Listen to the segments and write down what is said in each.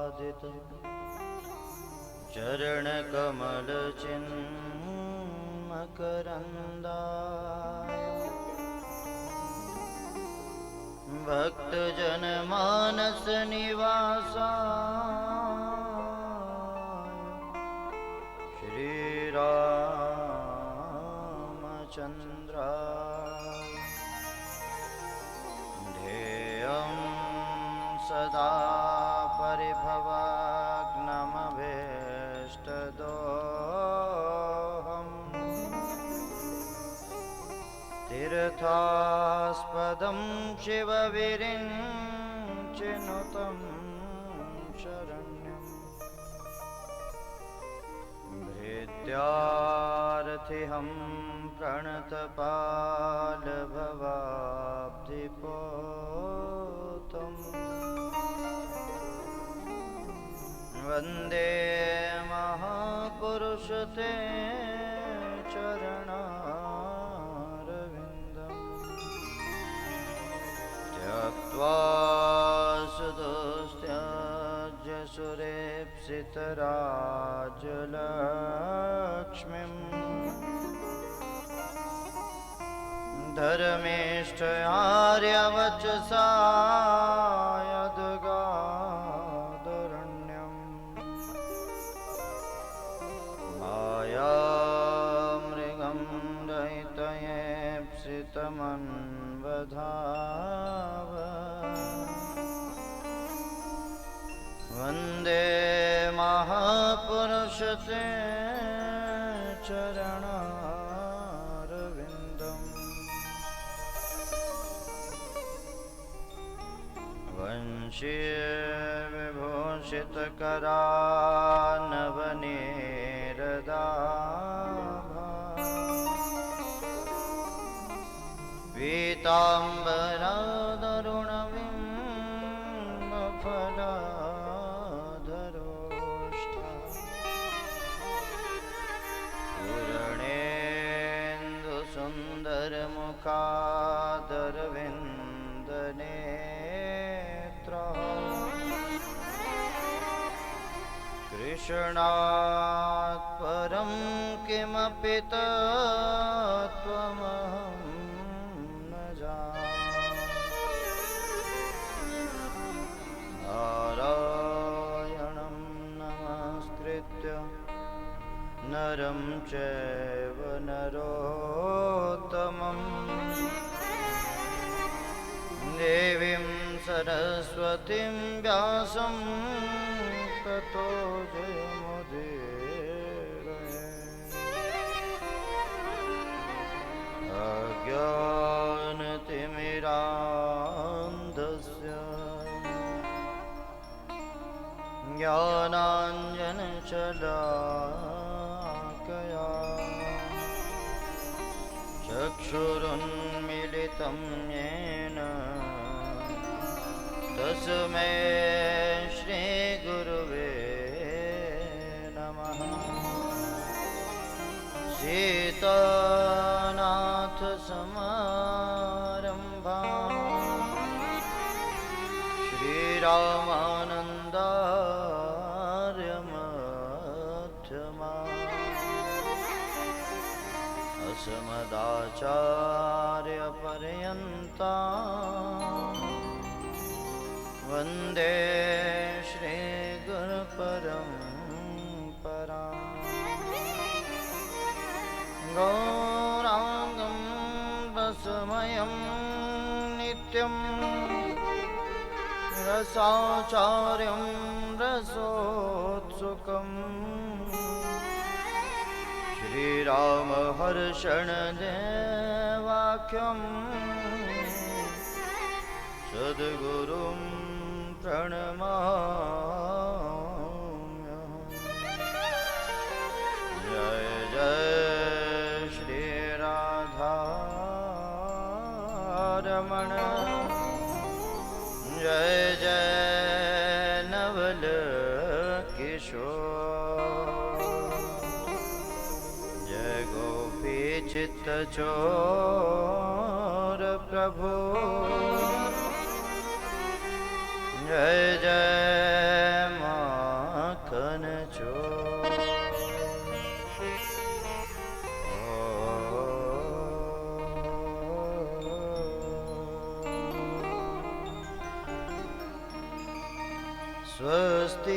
आच्छादित चरण कमल चिन्मकरन्दाय भक्त जन मानस निवासाय श्री रामचन्द्राय ध्येयं सदा परिभवाग्नमभीष्टदोहम् तीर्थास्पदं शिवविरिञ्चिनुतं शरण्यं भृत्यार्थिहं प्रणतपालभवाब्धिपोतम् वन्दे महापुरुष ते चरणारविन्दम् त्यक्त्वा सुदुस्त्याज्य सुरेप्सितराजलक्ष्मीं धर्मेष्ठयार्यवचसा यद्गादरण्यम् मायामृगं दयितयेप्सितमन्वधाव वन्दे महापुरुष ते चरणारविन्दम् वंशीविभूषितकरानवनीरदाभा पीताम्बरादरुणविम्बफलाधरोष्ठा पूरणेन्दुसुन्दरमुखादरविन्दनेत्रा कृष्णात् परं किमपि तत्त्वमहं न जाने नारायणं नमस्कृत्य नरं चैव नरोत्तमं देवीं सरस्वतीं व्यासं ततो जयमुदीरये अज्ञानतिमिरान्धस्य ज्ञानाञ्जनशलाकया चक्षुरुन्मीलितं येन तस्मै श्रीगुरुवे नमः। सीतानाथसमारम्भां श्रीरामानन्दार्यमध्यमाम् अस्मदाचार्यपर्यन्ताम् वन्दे श्रीगुरुपरम्पराम् गौराङ्गं वसुमयं नित्यं रसाचार्यं रसोत्सुकम् श्रीरामहर्षणदेवाख्यं सद्गुरुं प्रणमाम्यहम्। जय जय श्री राधारमण जय जय नवल किशोर जय गोपी चित्त चोर प्रभु जय जय मा स्वस्ति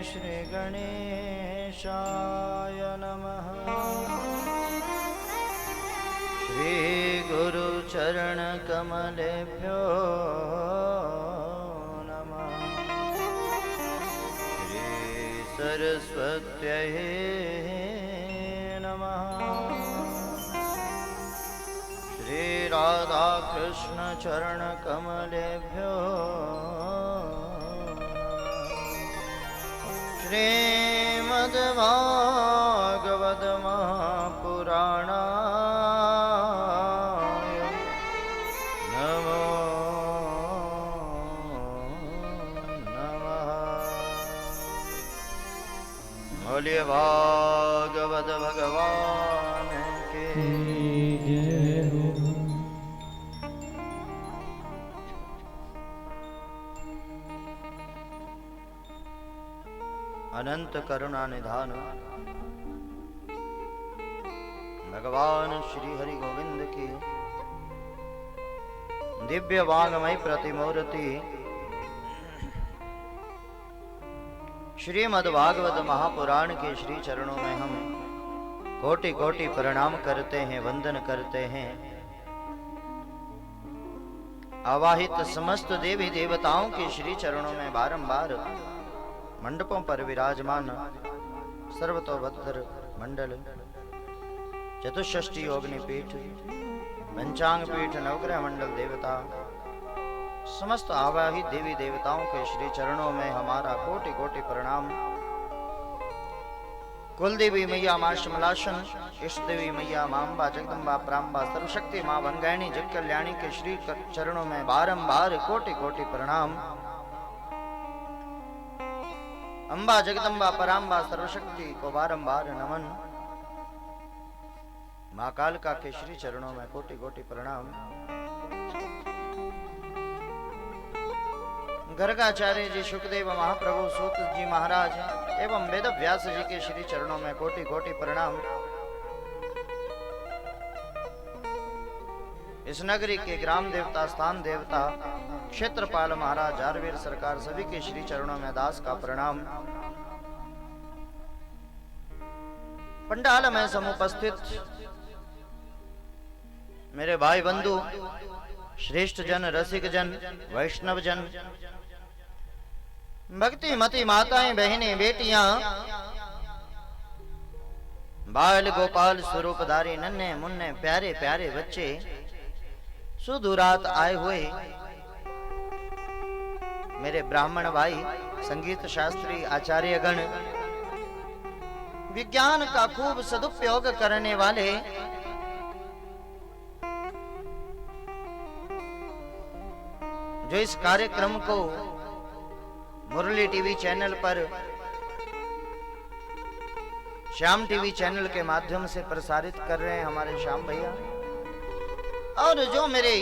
श्री गणेशाय नमः। श्री गुरु चरण कमलेभ्यो नमः। श्री सरस्वत्यै नमः। श्री राधा कृष्ण चरण कमलेभ्यो श्रीमद्भागवत महापुराणाय नमो नमः। बोलिए भागवत भगवान के जय हो। अनंत करुणा निधान भगवान श्री हरि गोविंद की दिव्य वांगमय प्रतिमूर्ति श्रीमद्भागवत महापुराण के श्री चरणों में हम कोटि कोटि प्रणाम करते हैं, वंदन करते हैं। आवाहित समस्त देवी देवताओं के श्री चरणों में बारंबार मंडपों पर विराजमान सर्वतोभद्र मंडल, चतुष्षष्टि योगिनी पीठ, पंचांग पीठ, नवग्रह मंडल देवता, समस्त आवाहित देवी देवताओं के श्री चरणों में हमारा कोटि कोटि प्रणाम। कुलदेवी मैया मां शमलासन, इष्ट देवी मैया मां अम्बा, जगदम्बा, प्राम्बा, सर्वशक्ति मां वनगायणी, जग कल्याणी के श्री चरणों में बारंबार कोटि कोटि प्रणाम। अम्बा, जगदम्बा, पराम्बा, सर्वशक्ति को बारंबार नमन। मां कालिका के श्री चरणों में कोटि कोटि प्रणाम। गर्गाचार्य जी, सुखदेव महाप्रभु, सूत जी महाराज एवं वेद व्यास जी के श्री चरणों में कोटि कोटि प्रणाम। इस नगरी के ग्राम देवता, स्थान देवता, क्षेत्रपाल महाराज, आरवीर सरकार सभी के श्री चरणों में दास का प्रणाम। पंडाल में समुपस्थित मेरे भाई बंधु, श्रेष्ठ जन, रसिक जन, वैष्णव जन, भक्ति मती माताएं, बहनें, बेटियां, बाल गोपाल स्वरूपधारी नन्हे मुन्ने प्यारे प्यारे बच्चे, सुदूरात आए हुए मेरे ब्राह्मण भाई, संगीत शास्त्री, आचार्य गण, विज्ञान का खूब सदुपयोग करने वाले जो इस कार्यक्रम को मुरली टीवी चैनल पर, श्याम टीवी चैनल के माध्यम से प्रसारित कर रहे हैं हमारे श्याम भैया, और जो मेरे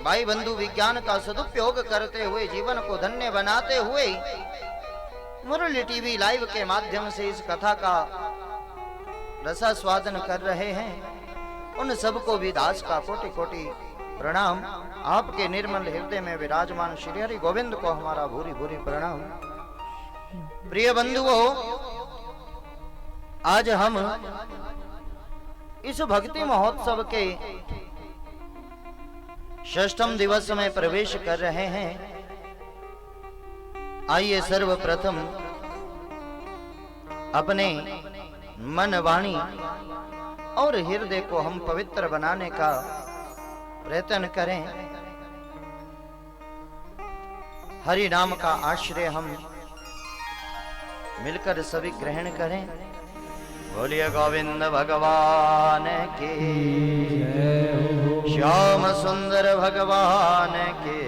भाई बंधु विज्ञान का सदुपयोग करते हुए जीवन को धन्य बनाते हुए मुरली टीवी लाइव के माध्यम से इस कथा का रसास्वादन कर रहे हैं, उन सबको भी दास का कोटि कोटि प्रणाम। आपके निर्मल हृदय में विराजमान श्री हरि गोविंद को हमारा भूरी भूरी प्रणाम। प्रिय बंधुओं, आज हम इस भक्ति महोत्सव के षष्ठम दिवस में प्रवेश कर रहे हैं। आइए सर्वप्रथम अपने मन, वाणी और हृदय को हम पवित्र बनाने का प्रयत्न करें। हरि नाम का आश्रय हम मिलकर सभी ग्रहण करें। बोलिए गोविंद भगवान की, श्याम सुंदर भगवान की,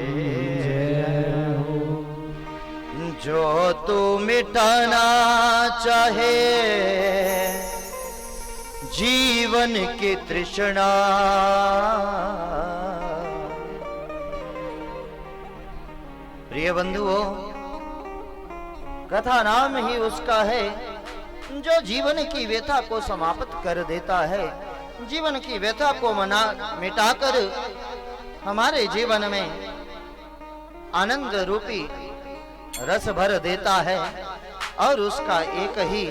जो तू मिटाना चाहे जीवन की तृष्णा, प्रिय बंधुओं, कथा नाम ही उसका है जो जीवन की व्यथा को समाप्त कर देता है, जीवन की व्यथा को मिटाकर हमारे जीवन में आनंद रूपी रस भर देता है और उसका एक ही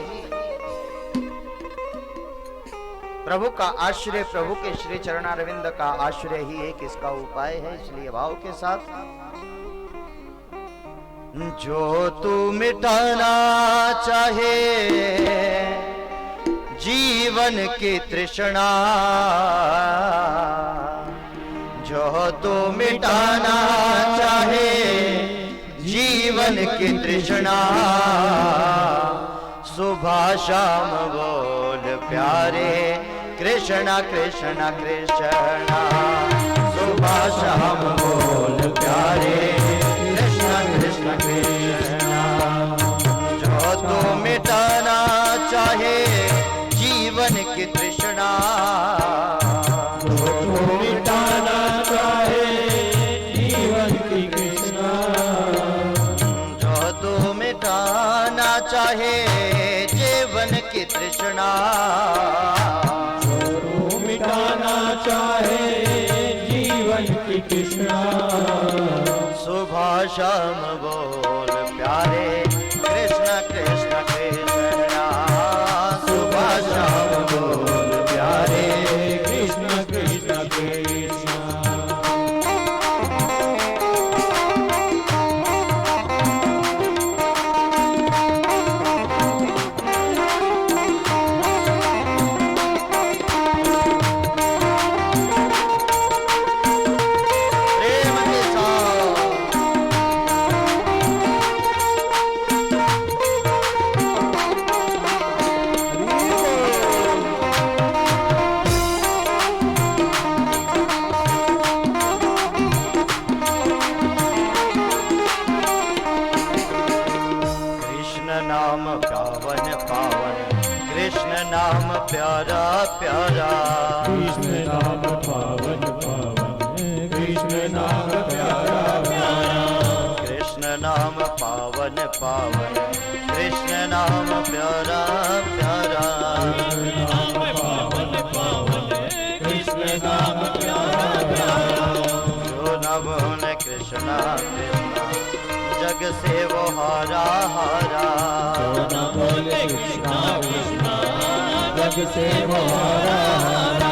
प्रभु का आश्रय, प्रभु के श्री चरणारविंद का आश्रय ही एक इसका उपाय है। इसलिए भाव के साथ, जो तू मिटाना चाहे जीवन की तृष्णा, जो तू मिटाना चाहे जीवन की तृष्णा, सुबह शाम बोल प्यारे कृष्णा कृष्णा कृष्णा, सुबह शाम बोल प्यारे कृष्णा कृष्णा कृष्णा। जो तू मिटाना चाहे जीवन की तृष्णा, जो तू मिटाना चाहे जीवन की तृष्णा, जो तू मिटाना चाहे जीवन की तृष्णा, मिटाना चाहे जीवन की तृष्णा, सुबह शाम बोल प्यारे कृष्णा कृष्णा कृष्णा, सुबह शाम बोल प्यारे कृष्ण कृष्ण कृष्ण। प्यारा प्यारा, कृष्ण नाम पावन पावन, कृष्ण नाम प्यारा प्यारा, कृष्ण नाम पावन पावन, कृष्ण नाम प्यारा प्यारा, नाम पावन पावन, कृष्ण नाम प्यारा प्यारा। जो न बोले कृष्णा कृष्णा, जग से वो हारा हारा, जो न बोले कृष्णा कृष्णा, जग से वो हारा हारा।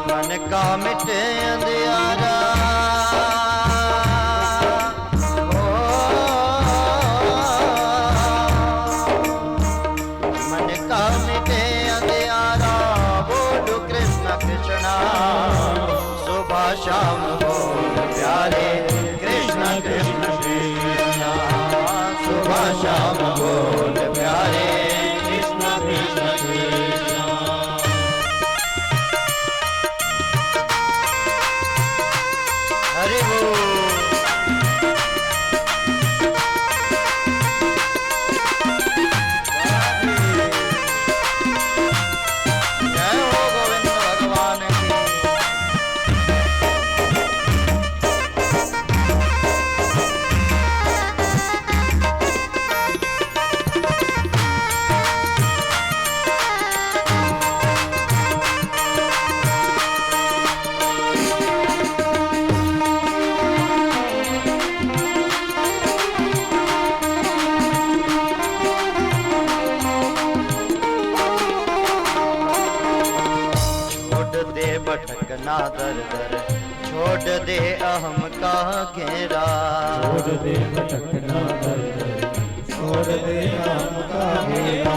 मन का मिटे अंधियारा, मन का मिटे अंधियारा, बोलो कृष्ण कृष्णा, सुबह शाम बोल प्यारे कृष्ण कृष्ण कृष्णा, सुबह शाम बोल प्यारे कृष्ण कृष्ण कृष्णा। हरि बोल। जय हो गोविंद भगवान की। भटकना दर दर, छोड़ दे अहम का घेरा, छोड़ दे भटकना दर दर, छोड़ दे अहम का घेरा,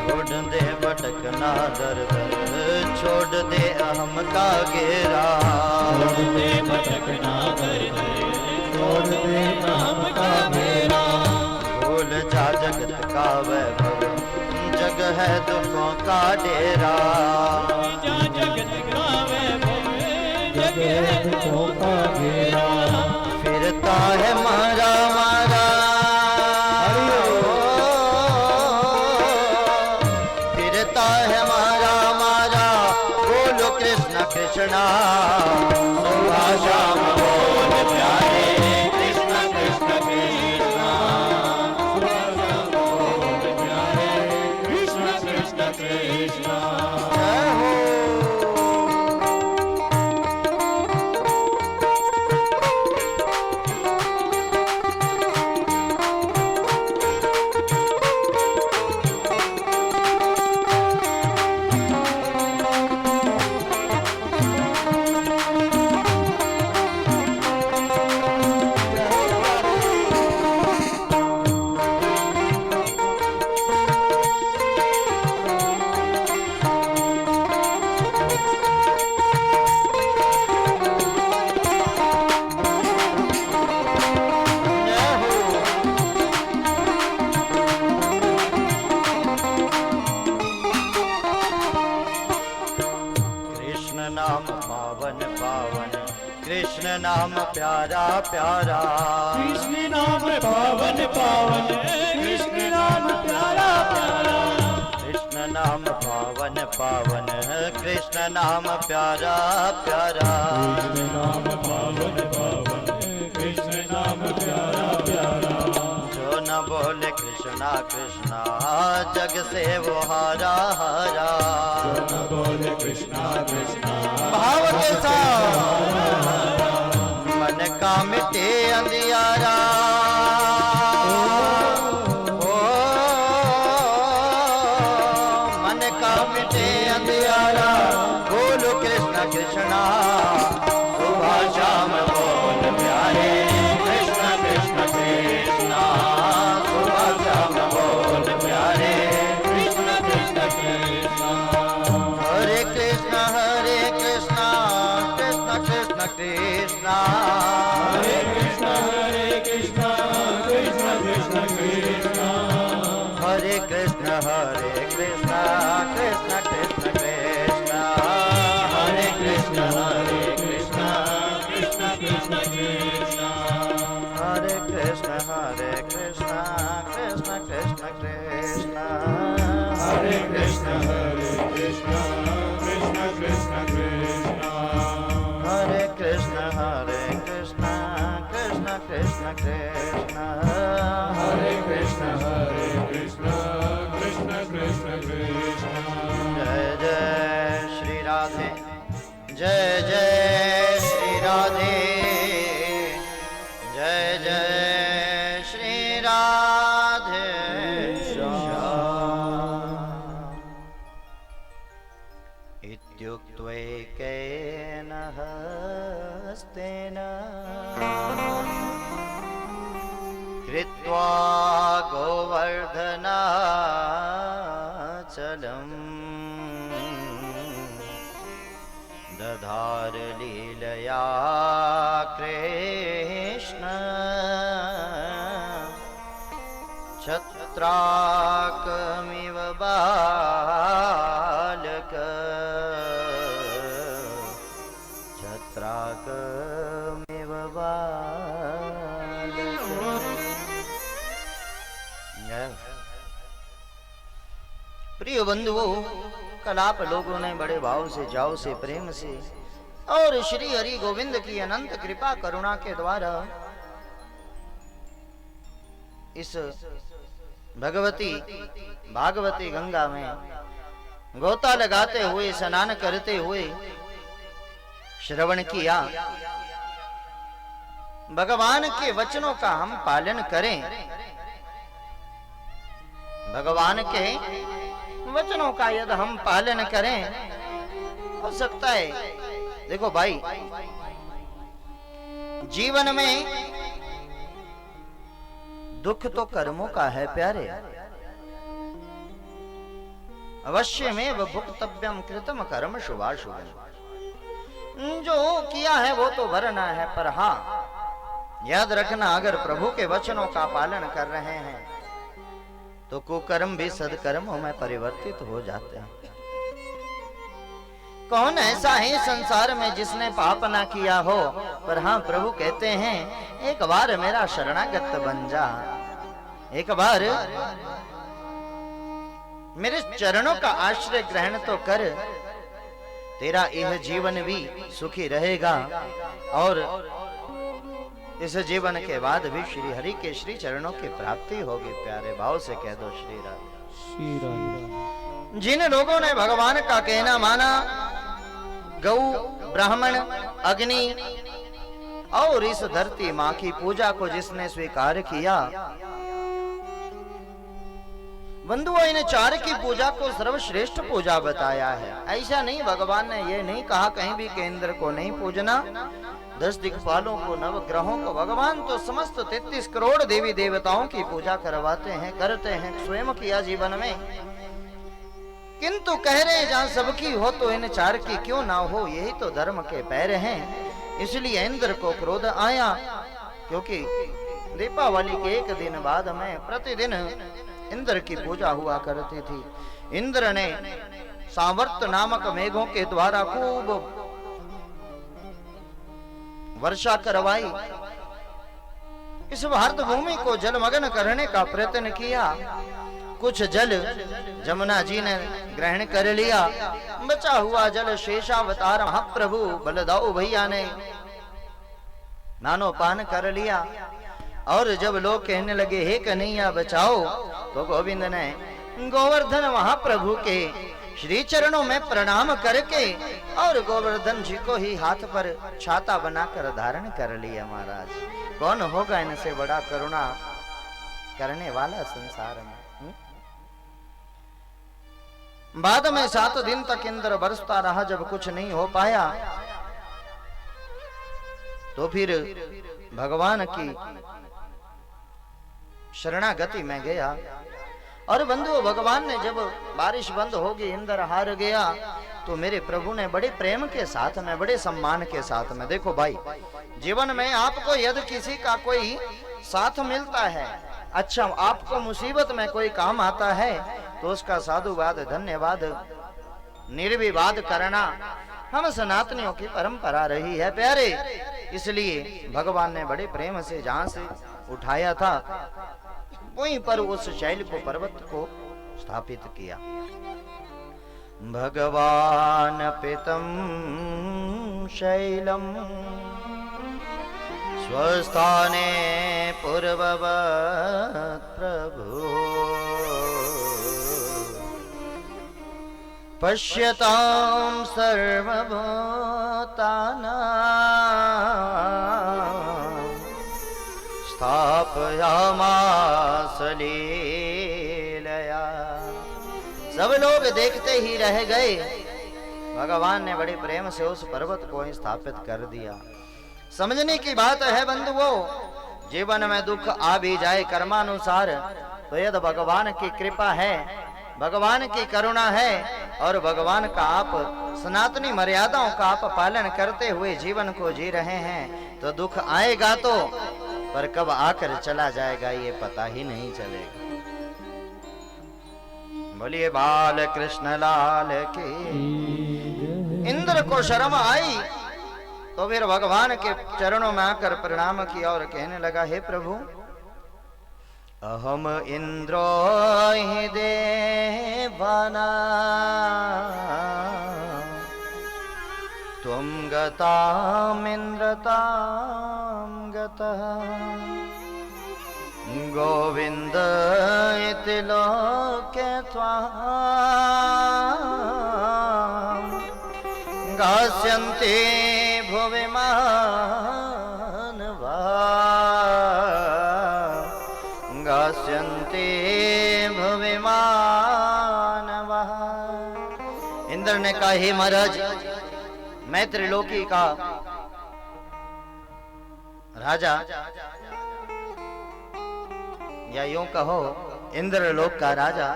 छोड़ दे भटकना दर दर, छोड़ दे अहम का घेरा, छोड़ दे भटकना दर दर, छोड़ दे अहम का घेरा। भूल जा जगत का वैभव, जग है दुखों का डेरा, जग है दुखों का घेरा, फिरता है मारा मारा, फिरता है मारा मारा, बोलो कृष्ण कृष्णा, सुबह शाम बोल प्यारे कृष्ण कृष्ण कृष्णा, सुबह शाम बोल प्यारे कृष्ण कृष्ण कृष्णा। जय हो। कृष्ण नाम प्यारा प्यारा, कृष्ण नाम पावन पावन, कृष्ण नाम प्यारा प्यारा, कृष्ण नाम पावन पावन, कृष्ण नाम प्यारा प्यारा, कृष्ण नाम पावन पावन, कृष्ण नाम प्यारा प्यारा। जो न बोले कृष्णा कृष्णा जग से वो हारा हारा, जो न बोले कृष्णा कृष्णा भाव के साथ मन का मिटे अंधियारा, ओ मन का मिटे अंधियारा, बोलो कृष्ण कृष्णा सुबह शाम बोल प्यारे, कृष्ण कृष्ण कृष्णा सुबह शाम बोल प्यारे, कृष्ण कृष्ण कृष्णा, हरे कृष्ण कृष्ण कृष्ण कृष्ण, हरे कृष्ण कृष्ण कृष्ण कृष्ण, हरे कृष्ण कृष्ण कृष्ण कृष्ण, हरे कृष्ण कृष्ण कृष्ण कृष्ण, हरे कृष्ण कृष्ण कृष्ण कृष्ण, हरे कृष्ण कृष्ण कृष्ण कृष्ण, हरे कृष्ण कृष्ण कृष्ण कृष्ण, हरे कृष्ण कृष्ण कृष्ण कृष्ण। जय जय श्री राधे, जय जय श्री राधे, जय जय श्री राधे श्याम। इत्युक्त्वैकेन हस्तेन कृत्वा गोवर्धनाचलम् दधार लीलया कृष्ण छत्राकमिव बालक, छत्राकमिव बालक। प्रिय बंधुओं, कल आप लोगों ने बड़े भाव से, जाव से, प्रेम से और श्री हरि गोविंद की अनंत कृपा करुणा के द्वारा इस भगवती भागवती गंगा में गोता लगाते हुए, स्नान करते हुए श्रवण किया। भगवान के वचनों का हम पालन करें, भगवान के वचनों का यदि हम पालन करें, हो सकता है, देखो भाई, जीवन में दुख तो कर्मों का है प्यारे, अवश्य में वह भुक्तव्यम कृतम कर्म शुभाशुभम, जो किया है वो तो भरना है, पर हाँ याद रखना, अगर प्रभु के वचनों का पालन कर रहे हैं तो कुकर्म भी सदकर्मों में परिवर्तित हो जाते हैं। कौन ऐसा है संसार में जिसने पाप ना किया हो, पर हाँ प्रभु कहते हैं एक बार मेरा शरणागत बन जा, एक बार मेरे चरणों का आश्रय ग्रहण तो कर, तेरा यह जीवन भी सुखी रहेगा और इस जीवन के बाद भी श्री हरि के श्री चरणों की प्राप्ति होगी। प्यारे भाव से कह दो श्री राधे। श्री राधे। जिन लोगों ने भगवान का कहना माना, गौ, ब्राह्मण, अग्नि और इस धरती माँ की पूजा को जिसने स्वीकार किया, बंधुओं इन चार की पूजा को सर्वश्रेष्ठ पूजा बताया है। ऐसा नहीं, भगवान ने ये नहीं कहा कहीं भी केंद्र को नहीं पूजना, 10 दिक्पालों को, नवग्रहों को, भगवान तो समस्त 33 करोड़ देवी देवताओं की पूजा करवाते हैं, करते हैं, स्वयं किया जीवन में, किंतु कह रहे हैं जहां सबकी हो तो इन चार की क्यों ना हो, यही तो धर्म के पैर हैं। इसलिए इंद्र को क्रोध आया, क्योंकि दीपावली के एक दिन बाद में प्रतिदिन इंद्र की पूजा हुआ करती थी। इंद्र ने सावर्त नामक मेघों के द्वारा खूब वर्षा करवाई, इस भारत भूमि को जलमग्न करने का प्रयत्न किया। कुछ जल जमुना जी ने ग्रहण कर लिया, बचा हुआ जल शेषावतार महाप्रभु बलदाऊ भैया ने नानो पान कर लिया। और जब लोग कहने लगे हे कन्हैया बचाओ, तो गोविंद ने गोवर्धन महाप्रभु के श्री चरणों में प्रणाम करके और गोवर्धन जी को ही हाथ पर छाता बनाकर धारण कर लिया। महाराज, कौन होगा इनसे बड़ा करुणा करने वाला संसार में। बाद में 7 दिन तक इंद्र बरसता रहा। जब कुछ नहीं हो पाया तो फिर भगवान की शरणागति में गया। और बंधुओं, भगवान ने जब बारिश बंद होगी, इंद्र हार गया, तो मेरे प्रभु ने बड़े प्रेम के साथ में, बड़े सम्मान के साथ में, देखो भाई, जीवन में आपको यदि किसी का कोई साथ मिलता है, अच्छा आपको मुसीबत में कोई काम आता है, तो उसका साधुवाद, धन्यवाद, निर्विवाद करना हम सनातनियों की परंपरा रही है प्यारे। इसलिए भगवान ने बड़े प्रेम से जहां से उठाया था वहीं पर उस शैल को, पर्वत को स्थापित किया। भगवान पितम शैलम स्वस्थाने पूर्ववत् प्रभु पश्यतां सर्वभूतानां स्थापयामास लीलया। सब लोग देखते ही रह गए। भगवान ने बड़े प्रेम से उस पर्वत को स्थापित कर दिया। समझने की बात है बंधुओं, जीवन में दुख आ भी जाए कर्मानुसार, तो यदि भगवान की कृपा है, भगवान की करुणा है और भगवान का आप सनातनी मर्यादाओं का आप पालन करते हुए जीवन को जी रहे हैं, तो दुख आएगा तो, पर कब आकर चला जाएगा ये पता ही नहीं चलेगा। बोलिए बाल कृष्ण लाल की। इंद्र को शर्म आई तो फिर भगवान के चरणों में आकर प्रणाम किया और कहने लगा, हे प्रभु, अहम इंद्रो हि देवाना त्वं गताम् इंद्रतां गतः गोविंद इति लोके त्वां गास्यन्ति भुवि मानवा गास्यन्ति भुवि मानवा। इंद्र ने कहा, हे महाराज, मैं त्रिलोकी का राजा, या यूं कहो इंद्रलोक का राजा,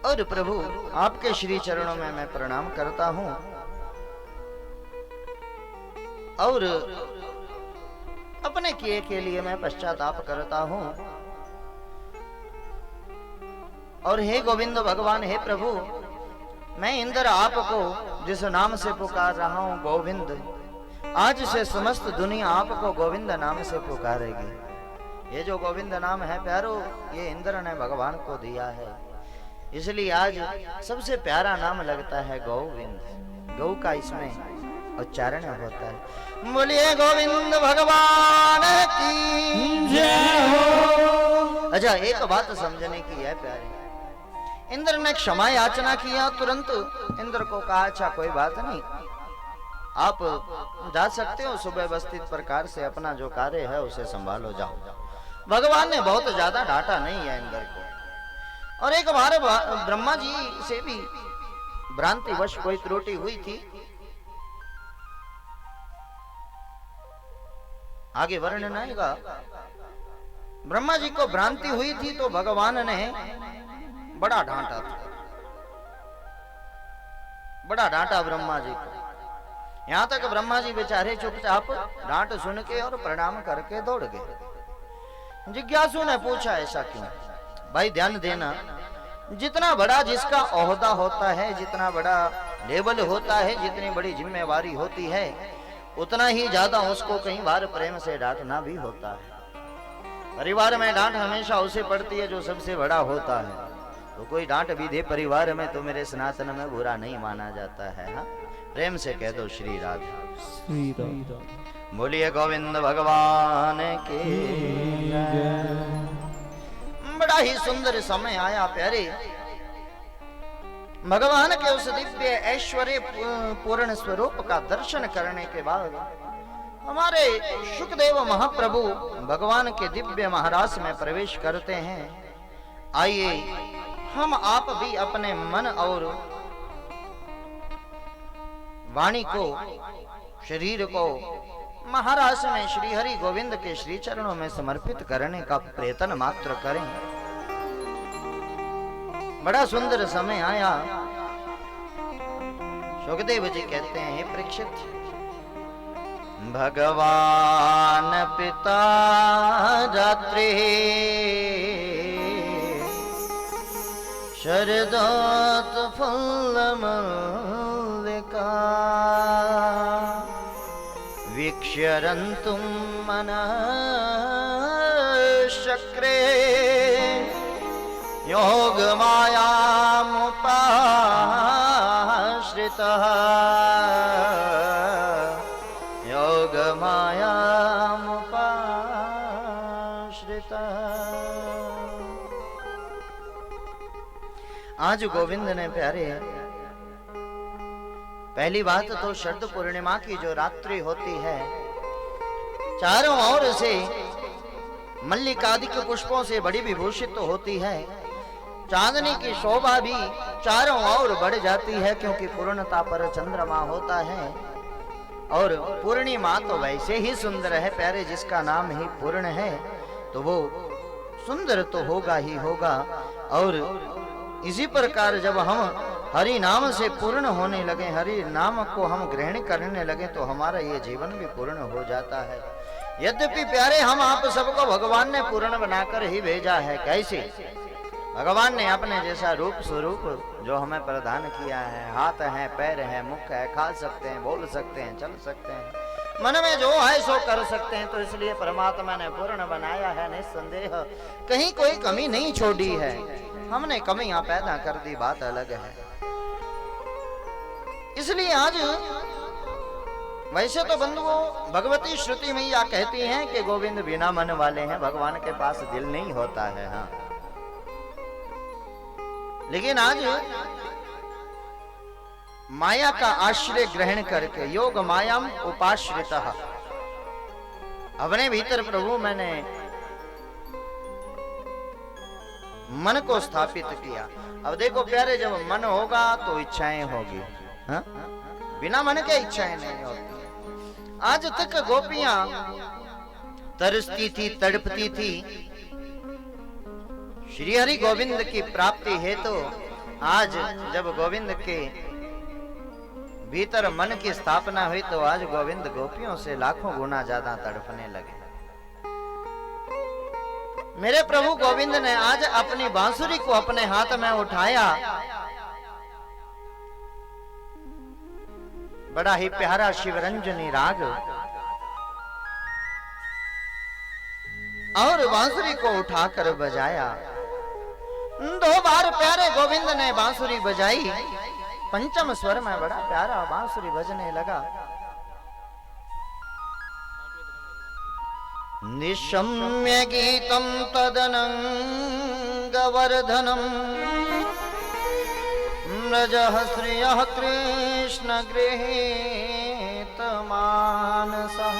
और प्रभु आपके श्री चरणों में मैं प्रणाम करता हूं और अपने किए के लिए मैं पश्चाताप करता हूं। और हे गोविंद भगवान, हे प्रभु, मैं इंद्र आपको जिस नाम से पुकार रहा हूं गोविंद, आज से समस्त दुनिया आपको गोविंद नाम से पुकारेगी। ये जो गोविंद नाम है प्यारो, ये इंद्र ने भगवान को दिया है, इसलिए आज सबसे प्यारा नाम लगता है गोविंद। गौ का इसमें उच्चारण होता है। बोलिए गोविंद भगवान की जय हो। अच्छा, एक बात समझने की है प्यारे, इंद्र ने क्षमा याचना किया, तुरंत इंद्र को कहा, अच्छा कोई बात नहीं, आप जा सकते हो, सुव्यवस्थित प्रकार से अपना जो कार्य है उसे संभालो, जाओ। भगवान ने बहुत ज्यादा डांटा नहीं है इंद्र को। और एक बार ब्रह्मा जी से भी भ्रांतिवश कोई त्रुटि हुई थी, आगे वर्णन आएगा। ब्रह्मा जी को भ्रांति हुई थी तो भगवान ने बड़ा डांटा था, बड़ा डांटा ब्रह्मा जी को। यहां तक ब्रह्मा जी बेचारे चुपचाप डांट सुन के और प्रणाम करके दौड़ गए। जिज्ञासु ने पूछा, ऐसा क्यों? भाई ध्यान देना, जितना बड़ा जिसका ओहदा होता है, जितना बड़ा लेवल होता है, जितनी बड़ी जिम्मेवारी होती है उतना ही ज्यादा उसको कई बार प्रेम से डांटना भी होता है। परिवार में डांट हमेशा उसे पड़ती है जो सबसे बड़ा होता है, तो कोई डांट भी दे परिवार में तो मेरे सनातन में बुरा नहीं माना जाता है। हाँ, प्रेम से कह दो श्री राधा। श्री राधा। बोलिए गोविंद भगवान के जय। बड़ा ही सुंदर समय आया प्यारे। भगवान के उस दिव्य ऐश्वर्य पूर्ण स्वरूप का दर्शन करने के बाद हमारे सुखदेव महाप्रभु भगवान के दिव्य महाराज में प्रवेश करते हैं। आइए हम आप भी अपने मन और वाणी को, शरीर को महाराज में श्री हरि गोविंद के श्री चरणों में समर्पित करने का प्रयत्न मात्र करें। बड़ा सुंदर समय आया। सुखदेव जी कहते हैं, हे परीक्षित, भगवान पिता रात्रि शरदात फल मल्लिका वीक्ष्यरन्तुं मनः शक्रे योग मायामुपाश्रितः योग मायामुपाश्रितः। आज गोविंद ने प्यारे, पहली बात तो शरद पूर्णिमा की जो रात्रि होती है, चारों ओर से मल्लिकादिक पुष्पों से बड़ी विभूषित तो होती है। चांदनी की शोभा भी चारों ओर बढ़ जाती है, क्योंकि पूर्णता पर चंद्रमा होता है। और पूर्णिमा तो वैसे ही सुंदर है प्यारे, जिसका नाम ही पूर्ण है तो वो सुंदर तो होगा ही होगा। और इसी प्रकार जब हम हरि नाम से पूर्ण होने लगे, हरि नाम को हम ग्रहण करने लगे, तो हमारा ये जीवन भी पूर्ण हो जाता है। यद्यपि प्यारे हम आप सबको भगवान ने पूर्ण बनाकर ही भेजा है। कैसे? भगवान ने अपने जैसा रूप स्वरूप जो हमें प्रदान किया है, हाथ है, पैर है, मुख है, खा सकते हैं, बोल सकते हैं, चल सकते हैं, मन में जो है सो कर सकते हैं, तो इसलिए परमात्मा ने पूर्ण बनाया है। निस्संदेह कहीं कोई कमी नहीं छोड़ी है, हमने कमियां पैदा कर दी, बात अलग है। इसलिए आज वैसे तो बंधुओं भगवती श्रुति मैया कहती हैं कि गोविंद बिना मन वाले हैं, भगवान के पास दिल नहीं होता है। हाँ, लेकिन आज माया का आश्रय ग्रहण करके योग मायाम उपाश्रितः, अपने भीतर प्रभु मैंने मन को स्थापित किया। अब देखो प्यारे, जब मन होगा तो इच्छाएं होगी। हाँ? बिना मन के इच्छाएं नहीं होती। आज तक गोपियां तरसती थी, तड़पती थी श्री हरि गोविंद की प्राप्ति है। तो आज जब गोविंद के भीतर मन की स्थापना हुई, तो आज गोविंद गोपियों से लाखों गुना ज्यादा तड़पने लगे। मेरे प्रभु गोविंद ने आज अपनी बांसुरी को अपने हाथ में उठाया। बड़ा ही प्यारा शिवरंजनी राग, और बांसुरी को उठाकर बजाया। 2 बार प्यारे गोविंद ने बांसुरी बजाई। पंचम स्वर में बड़ा प्यारा बांसुरी बजने लगा। निशम्य गीतम तदनंगवर्धनम व्रजः श्रियः कृष्ण गृहीत मानसः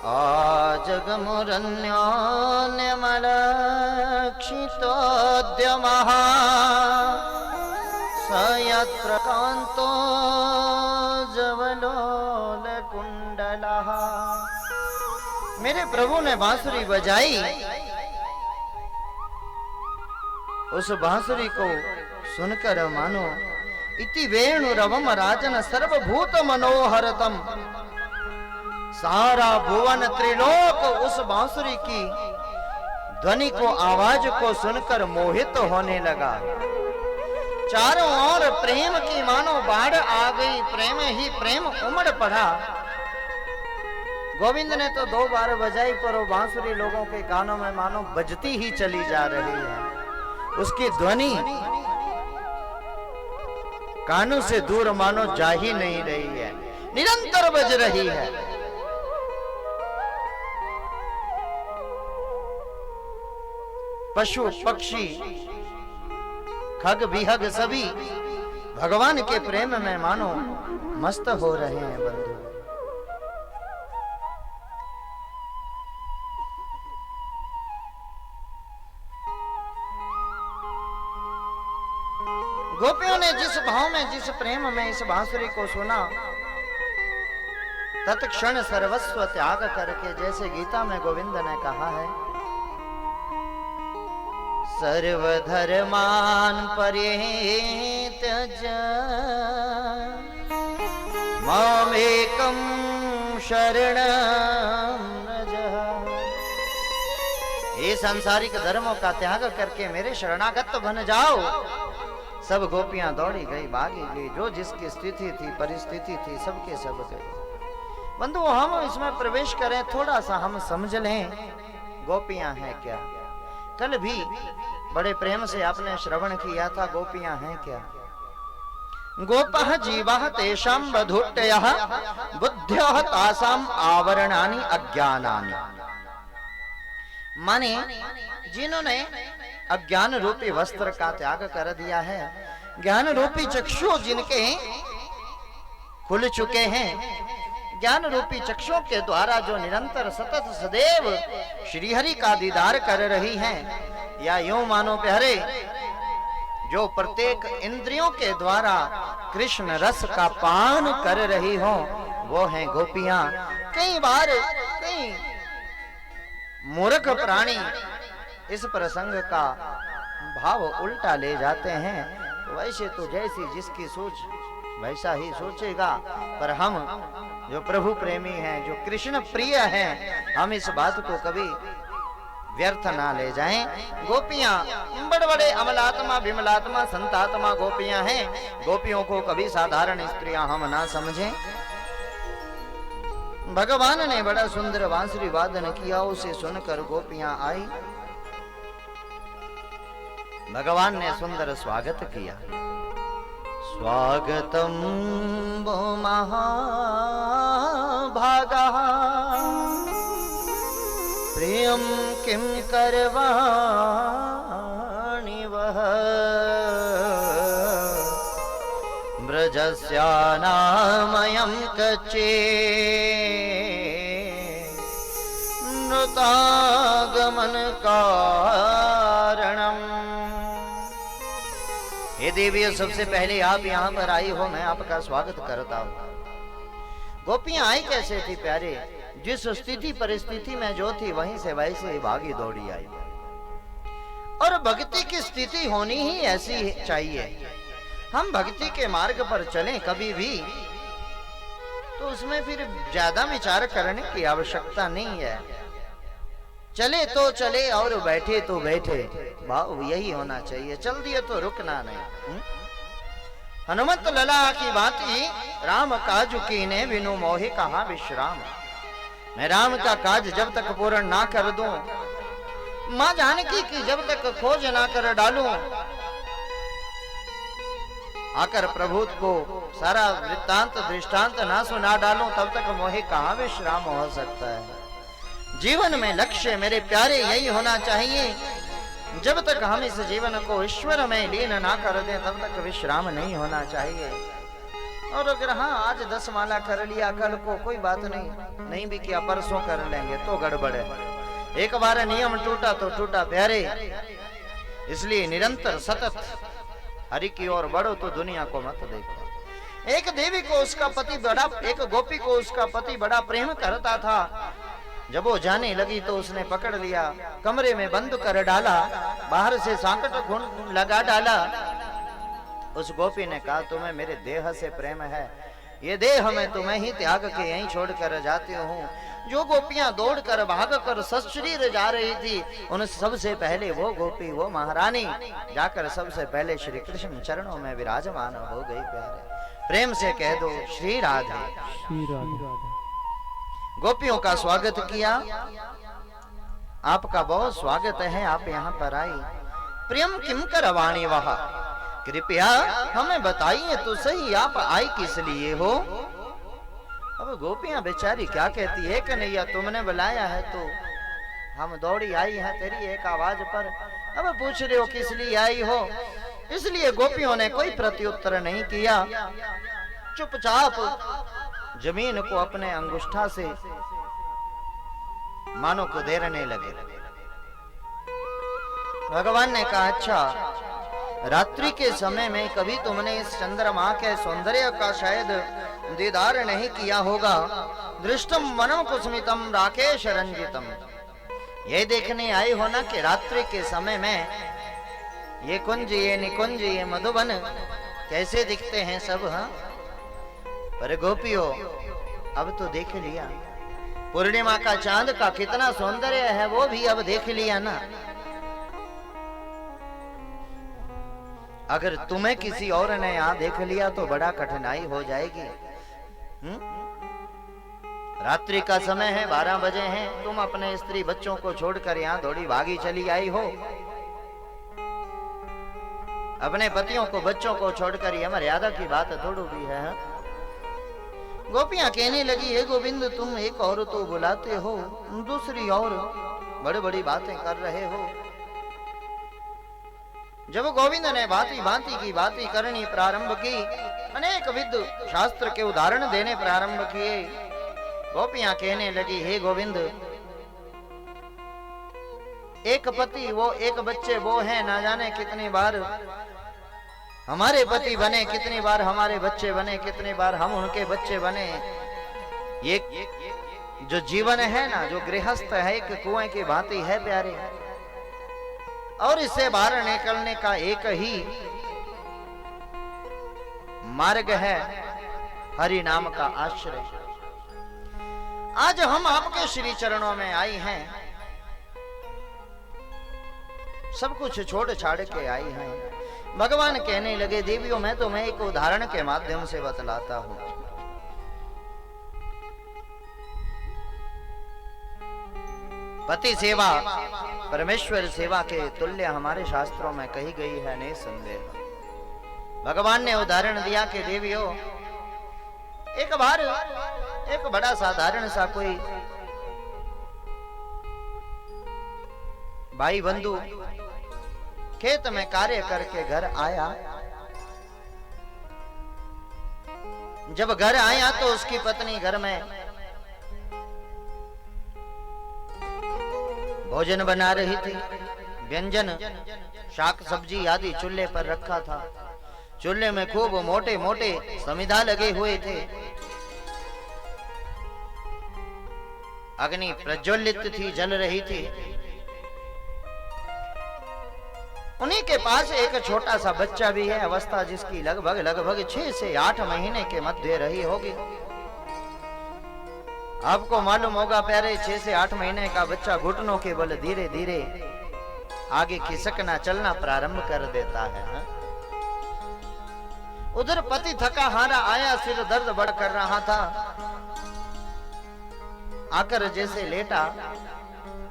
आजगमुरन्योन्यमलक्षितोद्यमः स यत्र कान्तो जवलोलकुण्डलः। मेरे प्रभु ने बांसुरी बजाई। उस बांसुरी को सुनकर मानो इति वेणुरवम राजन सर्वभूत मनोहरतम, सारा भुवन त्रिलोक उस बांसुरी की ध्वनि को, आवाज को सुनकर मोहित होने लगा। चारों ओर प्रेम की मानो बाढ़ आ गई, प्रेम ही प्रेम उमड़ पड़ा। गोविंद ने तो 2 बार बजाई, पर वो बांसुरी लोगों के कानों में मानो बजती ही चली जा रही है। उसकी ध्वनि कानों से दूर मानो जा ही नहीं रही है, निरंतर बज रही है। पशु पक्षी खग विहग सभी भगवान के प्रेम में मानो मस्त हो रहे हैं बंधु। गोपियों ने जिस भाव में, जिस प्रेम में इस बांसुरी को सुना, तत्क्षण सर्वस्व त्याग करके, जैसे गीता में गोविंद ने कहा है, सर्वधर्मान परित्यज मामेकं शरणं व्रज। ये सांसारिक धर्मों का त्याग करके मेरे शरणागत बन जाओ। सब गोपियां दौड़ी गई, भागी गई, जो जिसकी स्थिति थी, परिस्थिति थी, सबके सब गए। बंधु, हम इसमें प्रवेश करें, थोड़ा सा हम समझ लें गोपियां हैं क्या। कल भी बड़े प्रेम से आपने श्रवण किया था, गोपियां हैं क्या। गोपः जीवः तेषां बधूट्यः बुद्ध्यः तासां आवरणानि अज्ञानानि। माने जिन्होंने अज्ञान रूपी वस्त्र का त्याग कर दिया है, ज्ञान रूपी चक्षु जिनके खुल चुके हैं, ज्ञान रूपी चक्षुओं के द्वारा जो निरंतर सतत सदैव श्रीहरि का दीदार कर रही हैं, या यूं मानो प्यारे, जो प्रत्येक इंद्रियों के द्वारा कृष्ण रस का पान कर रही हो, वो हैं गोपियां। कई बार कई मूर्ख प्राणी इस प्रसंग का भाव उल्टा ले जाते हैं। वैसे तो जैसी जिसकी सोच वैसा ही सोचेगा, पर हम जो प्रभु प्रेमी हैं, जो कृष्ण प्रिय हैं, हम इस बात को कभी व्यर्थ ना ले जाएं। गोपियां बड़े बड़े अमलात्मा, विमलात्मा, संतात्मा गोपियां हैं। गोपियों को कभी साधारण स्त्रियां हम ना समझें। भगवान ने बड़ा सुंदर बांसुरी वादन किया, उसे सुनकर गोपियां आई। भगवान ने सुंदर स्वागत किया। स्वागतम वो महाभागा प्रियम किम करवाणि वह ब्रजस्यानामयं कच्चे नृतागमन कारणम। हे देवी, सबसे पहले आप यहाँ पर आई हो, मैं आपका स्वागत करता हूँ। गोपियां आई कैसे थी प्यारे, जिस स्थिति परिस्थिति में जो थी वहीं से वैसे ही भागी दौड़ी आई। और भक्ति की स्थिति होनी ही ऐसी चाहिए। हम भक्ति के मार्ग पर चलें कभी भी, तो उसमें फिर ज्यादा विचार करने की आवश्यकता नहीं है। चले तो चले और बैठे तो बैठे, भाव यही होना चाहिए। चल दिए तो रुकना नहीं। हनुमत लला की भांति राम काज कीने बिनु मोहि कहाँ विश्राम। मैं राम का काज जब तक पूर्ण ना कर दूं, मां जानकी की जब तक खोज ना कर डालूं, आकर प्रभु को सारा वृत्तांत दृष्टांत ना सुना डालूं, तब तक मोहि कहाँ विश्राम हो सकता है। जीवन में लक्ष्य मेरे प्यारे यही होना चाहिए। जब तक हम इस जीवन को ईश्वर में लीन ना कर दें, तब तक विश्राम नहीं होना चाहिए। और अगर हाँ आज 10 माला कर लिया, कल को कोई बात नहीं भी किया, परसों कर लेंगे तो गड़बड़ है। एक बार नियम टूटा तो टूटा प्यारे। इसलिए निरंतर सतत हरि की ओर बढ़ो, तो दुनिया को मत देखो। एक देवी को उसका पति बड़ा, एक गोपी को उसका पति बड़ा प्रेम करता था। जब वो जाने लगी तो उसने पकड़ लिया, कमरे में बंद कर डाला, बाहर से सांकट लगा डाला। उस गोपी ने कहा, तुम्हें मेरे देह से प्रेम है, ये देह मैं तुम्हें ही त्याग के यहीं छोड़कर जाती हूँ। जो गोपियां दौड़कर भागकर सशरीर जा रही थी, उन सबसे पहले वो गोपी, वो महारानी जाकर सबसे पहले श्री कृष्ण चरणों में विराजमान हो गई। प्यारे प्रेम से कह दो श्री राधे। श्री राधे। गोपियों का स्वागत किया। आपका बहुत स्वागत है, आप यहाँ पर आई। प्रियम किम करवाणी वहा, कृपया हमें बताइए तो सही, आप आई किस लिए हो? अब गोपियां बेचारी क्या कहती है, कन्हैया तुमने बुलाया है तो हम दौड़ी आई हैं तेरी एक आवाज पर। अब पूछ रहे हो किस लिए आई हो? इसलिए गोपियों ने कोई प्रत्युत्तर नहीं किया, चुपचाप जमीन को अपने अंगुष्ठा से मानो को देरने लगे। भगवान ने कहा, अच्छा रात्रि के समय में कभी तुमने इस चंद्रमा के सौंदर्य का शायद दीदार नहीं किया होगा। दृष्टम वनम कुसुमितम राकेश रंजितम, ये देखने आए हो ना कि रात्रि के समय में ये कुंज, ये निकुंज, ये मधुबन कैसे दिखते हैं सब। हाँ, पर गोपियों अब तो देख लिया, पूर्णिमा का चांद का कितना सौंदर्य है वो भी अब देख लिया ना। अगर तुम्हें किसी और ने यहाँ देख लिया तो बड़ा कठिनाई हो जाएगी। रात्रि का समय है, 12 बजे हैं, तुम अपने स्त्री बच्चों को छोड़कर यहाँ दौड़ी भागी चली आई हो। अपने पतियों को, बच्चों को छोड़कर, यह मर्यादा की बात थोड़ी भी है। गोपियां कहने लगी, हे गोविंद तुम एक और तो बुलाते हो, दूसरी और बड़ी बड़ी बातें कर रहे हो। जब गोविंद ने भांति भांति की बातें करनी प्रारंभ की, अनेक विद शास्त्र के उदाहरण देने प्रारंभ किए, गोपियां कहने लगी, हे गोविंद एक पति वो, एक बच्चे वो हैं, ना जाने कितनी बार हमारे पति बने, कितनी बार हमारे बच्चे बने, कितनी बार हम उनके बच्चे बने। ये जो जीवन है ना, जो गृहस्थ है, एक कुएं की भांति है प्यारे, और इससे बाहर निकलने का एक ही मार्ग है, हरि नाम का आश्रय। आज हम आपके श्री चरणों में आई हैं, सब कुछ छोड़ छाड़ के आई हैं। भगवान कहने लगे, देवियों मैं तुम्हें एक उदाहरण के माध्यम से बतलाता हूं। पति सेवा परमेश्वर सेवा के तुल्य हमारे शास्त्रों में कही गई है, निसंदेह। भगवान ने उदाहरण दिया कि देवियों एक बार एक बड़ा साधारण सा कोई भाई बंधु खेत में कार्य करके घर आया। जब घर आया तो उसकी पत्नी घर में भोजन बना रही थी। व्यंजन, शाक सब्जी आदि चूल्हे पर रखा था। चूल्हे में खूब मोटे मोटे समिधा लगे हुए थे। अग्नि प्रज्वलित थी, जल रही थी। उन्हीं के पास एक छोटा सा बच्चा भी है, अवस्था जिसकी लगभग 6 से 8 महीने के मध्य रही होगी। आपको मालूम होगा प्यारे, 6 से 8 महीने का बच्चा घुटनों के बल धीरे धीरे आगे खिसकना, चलना प्रारंभ कर देता है। उधर पति थका हारा आया, सिर दर्द बढ़ कर रहा था। आकर जैसे लेटा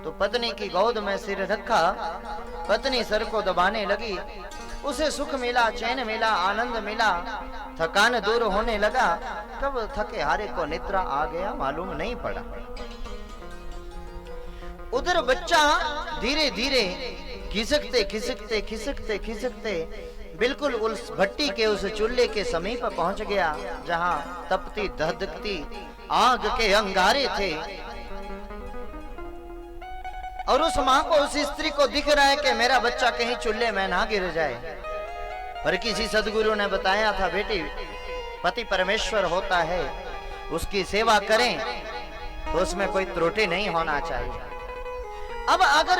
तो पत्नी की गोद में सिर रखा। पत्नी सर को दबाने लगी। उसे सुख मिला, चैन मिला, आनंद मिला, थकान दूर होने लगा। कब थके हारे को निद्रा आ गया मालूम नहीं पड़ा। उधर बच्चा धीरे धीरे खिसकते खिसकते खिसकते खिसकते बिल्कुल उस भट्टी के, उस चूल्हे के समीप पहुंच गया, जहां तपती धधकती आग के अंगारे थे। और उस मां को, उस स्त्री को दिख रहा है कि मेरा बच्चा कहीं चूल्हे में ना गिर जाए। पर किसी सदगुरु ने बताया था, बेटी पति परमेश्वर होता है, उसकी सेवा करें तो उसमें कोई त्रुटि नहीं होना चाहिए। अब अगर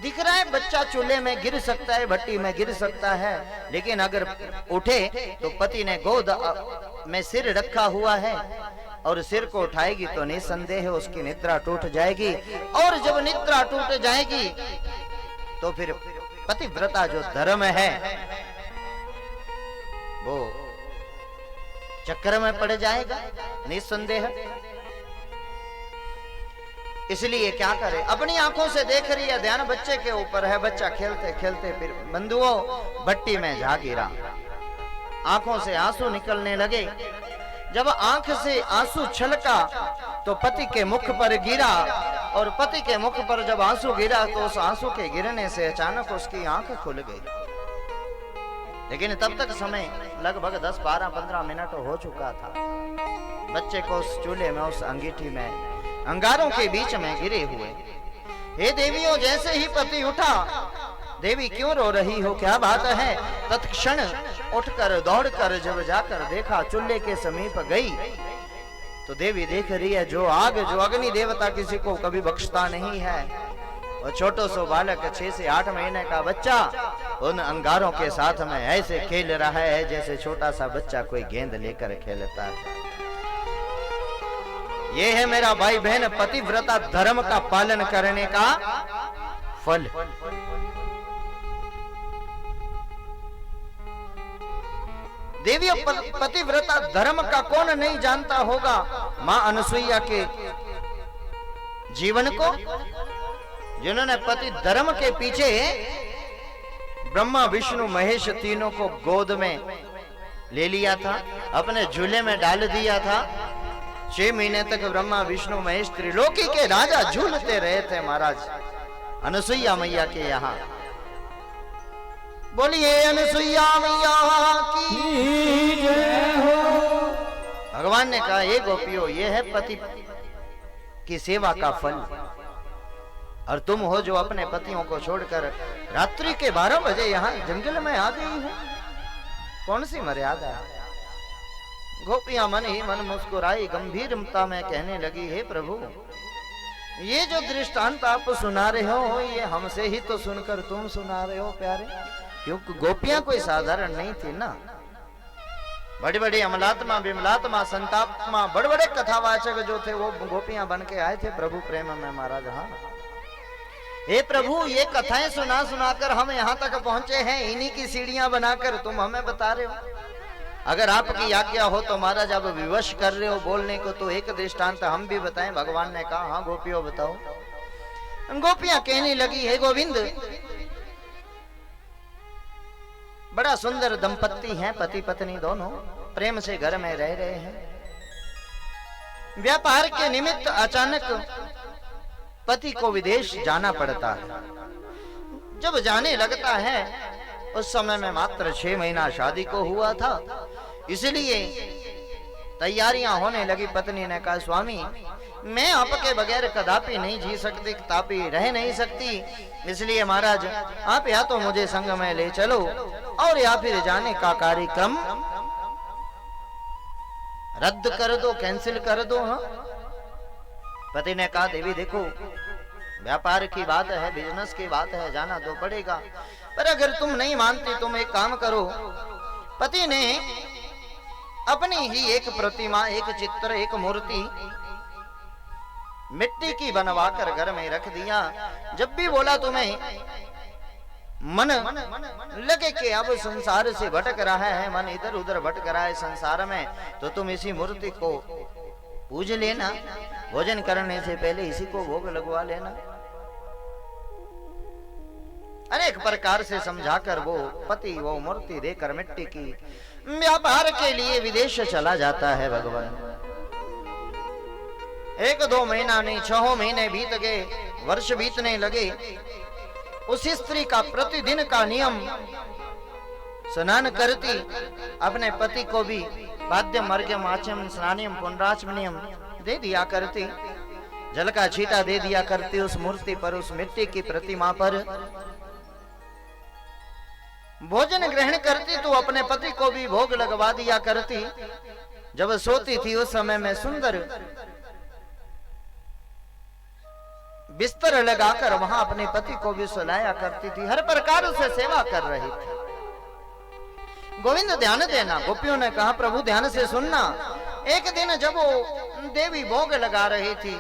दिख रहा है बच्चा चूल्हे में गिर सकता है, भट्टी में गिर सकता है, लेकिन अगर उठे तो पति ने गोद में सिर रखा हुआ है, और सिर को उठाएगी तो निसंदेह उसकी निद्रा टूट जाएगी। और जब निद्रा टूट जाएगी तो फिर पतिव्रता जो धर्म है वो चक्कर में पड़ जाएगा निसंदेह। इसलिए क्या करे, अपनी आंखों से देख रही है, ध्यान बच्चे के ऊपर है। बच्चा खेलते खेलते फिर बंधुओं भट्टी में जा गिरा, आंखों से आंसू निकलने लगे। जब आंख से आंसू छलका तो पति के मुख पर गिरा, और पति के मुख पर जब आंसू गिरा तो उस आंसू के गिरने से अचानक उसकी आंख खुल गई। लेकिन तब तक समय लगभग 10, 12, 15 मिनट हो चुका था। बच्चे को उस चूल्हे में, उस अंगीठी में, अंगारों के बीच में गिरे हुए। हे देवियों, जैसे ही पति उठा, देवी क्यों रो रही हो, क्या बात है? तत्क्षण उठकर दौड़कर जब जाकर देखा, चूल्हे के समीप गई तो देवी देख रही है जो आग, जो अग्नि देवता किसी को कभी बख्शता नहीं है, और छोटो सो बालक 6 से 8 महीने का बच्चा उन अंगारों के साथ में ऐसे खेल रहा है जैसे छोटा सा बच्चा कोई गेंद लेकर खेलता है। ये है मेरा भाई बहन पतिव्रता धर्म का पालन करने का फल। देवी पतिव्रता धर्म का कौन नहीं जानता होगा। मां अनसुईया के जीवन को, जिन्होंने पति धर्म के पीछे ब्रह्मा विष्णु महेश तीनों को गोद में ले लिया था, अपने झूले में डाल दिया था। 6 महीने तक ब्रह्मा विष्णु महेश त्रिलोकी के राजा झूलते रहे थे महाराज अनसुईया मैया के यहाँ। बोलिए अनसुईया मैया की जय हो। भगवान ने कहा, ये गोपियों, ये है पति की सेवा का फल, और तुम हो जो अपने पतियों को छोड़कर रात्रि के 12 बजे यहाँ जंगल में आ गई हो। कौन सी मर्यादा है? गोपियां मन ही मन मुस्कुराई, गंभीरता में कहने लगी, हे प्रभु, ये जो दृष्टांत आप सुना रहे हो, ये हमसे ही तो सुनकर तुम सुना रहे हो प्यारे। क्योंकि गोपियां कोई साधारण नहीं थी ना, बड़ी बड़ी अमलात्मा, विमलात्मा, संतात्मा, बड़े बड़े कथावाचक जो थे वो गोपियां बन के आए थे प्रभु प्रेम में महाराज। हाँ, हे प्रभु, ये कथाएं सुना सुनाकर हम यहाँ तक पहुंचे हैं, इन्हीं की सीढ़ियां बनाकर तुम हमें बता रहे हो। अगर आपकी आज्ञा हो तो महाराज आप विवश कर रहे हो बोलने को, तो एक दृष्टांत हम भी बताएं। भगवान ने कहा, हाँ गोपियों बताओ। गोपियां कहने लगी, हे गोविंद, बड़ा सुंदर दंपत्ति हैं, पति पत्नी दोनों प्रेम से घर में रह रहे हैं। व्यापार के निमित्त अचानक पति को विदेश जाना पड़ता है। जब जाने लगता है, उस समय में मात्र 6 महीना शादी को हुआ था, इसलिए तैयारियां होने लगी। पत्नी ने कहा, स्वामी, मैं आपके बगैर कदापि नहीं जी सकती, कदापि रह नहीं सकती, इसलिए महाराज आप या तो मुझे संग में ले चलो और या फिर जाने का कार्यक्रम रद्द कर दो, कैंसिल कर दो। हाँ, पति ने कहा, देवी देखो, व्यापार की बात है, बिजनेस की बात है, जाना तो पड़ेगा, पर अगर तुम नहीं मानती तुम एक काम करो। पति ने अपनी ही एक प्रतिमा, एक चित्र, एक मूर्ति मिट्टी की बनवा कर घर में रख दिया। जब भी बोला तुम्हें मन लगे कि अब संसार से भटक रहा है, मन इधर उधर भटक रहा है संसार में, तो तुम इसी मूर्ति को पूज लेना, भोजन करने से पहले इसी को भोग लगवा लेना। अनेक प्रकार से समझाकर वो पति वो मूर्ति देकर मिट्टी की व्यापार के लिए विदेश चला जाता है। भगवान 1-2 महीना नहीं, 6 महीने बीत गए, वर्ष बीतने लगे। उस स्त्री का प्रतिदिन का नियम, स्नान करती, अपने पति को भी पाद्यम अर्घ्यम आचमन स्नानियम पुनराचमनियम दे दिया करती, जल का छींटा दे दिया करती उस मूर्ति पर, उस मिट्टी की प्रतिमा पर। भोजन ग्रहण करती तो अपने पति को भी भोग लगवा दिया करती। जब सोती थी उस समय में सुंदर बिस्तर लगाकर वहां अपने पति को भी सुलाया करती थी, हर प्रकार से सेवा कर रही थी। गोविंद ध्यान देना, गोपियों ने कहा, प्रभु ध्यान से सुनना। एक दिन जब वो देवी भोग लगा रही थी।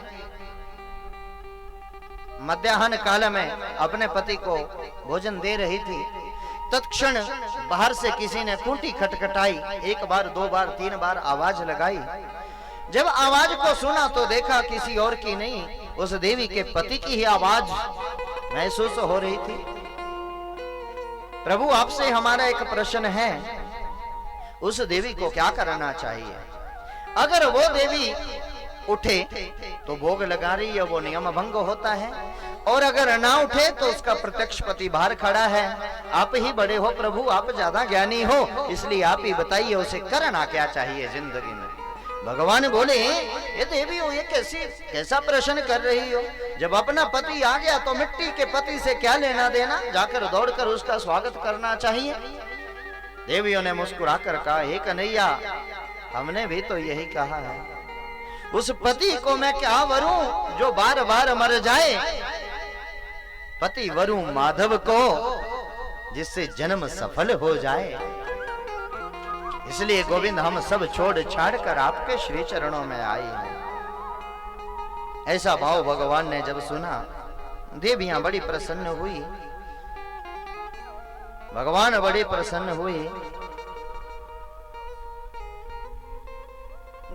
मध्याह्न काल में अपने पति को भोजन दे रही थी। तत्क्षण बाहर से किसी ने खूंटी खटखटाई। एक बार, दो बार, तीन बार आवाज लगाई। जब आवाज को सुना तो देखा किसी और की नहीं, उस देवी के पति की ही आवाज महसूस हो रही थी। प्रभु, आपसे हमारा एक प्रश्न है, उस देवी को क्या करना चाहिए? अगर वो देवी उठे तो भोग लगा रही है, वो नियम भंग होता है, और अगर ना उठे तो उसका प्रत्यक्ष पति बाहर खड़ा है। आप ही बड़े हो प्रभु, आप ज्यादा ज्ञानी हो, इसलिए आप ही बताइए उसे करना क्या चाहिए जिंदगी में। भगवान बोले, ये देवी हो, ये कैसा प्रश्न कर रही हो? जब अपना पति आ गया तो मिट्टी के पति से क्या लेना देना, जाकर दौड़कर उसका स्वागत करना चाहिए। देवियों ने मुस्कुराकर कहा, हे कन्हैया, हमने भी तो यही कहा है। उस पति को मैं क्या वरूं जो बार बार मर जाए? पति वरूं माधव को जिससे जन्म सफल हो जाए। इसलिए गोविंद, हम सब छोड़ छाड़ कर आपके श्री चरणों में आए हैं। ऐसा भाव भगवान ने जब सुना, देवियां बड़ी प्रसन्न हुई। भगवान बड़े प्रसन्न हुए।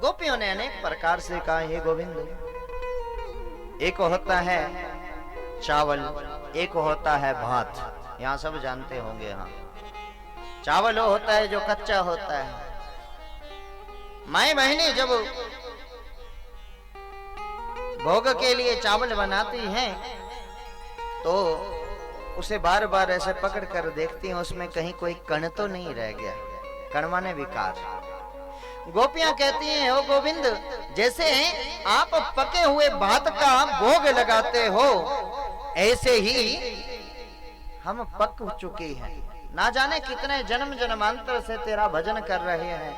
गोपियों ने अनेक प्रकार से कहा, हे गोविंद, एक होता है चावल, एक होता है भात। यहां सब जानते होंगे। हाँ, चावल वो होता है जो कच्चा होता है। माई बहनें जब भोग के लिए चावल बनाती हैं तो उसे बार बार ऐसे पकड़ कर देखती हैं, उसमें कहीं कोई कण तो नहीं रह गया। कण माने विकार। गोपियां कहती हैं, ओ गोविंद, जैसे आप पके हुए भात का भोग लगाते हो, ऐसे ही हम पक चुके हैं। ना जाने कितने जन्म जन्मांतर से तेरा भजन कर रहे हैं।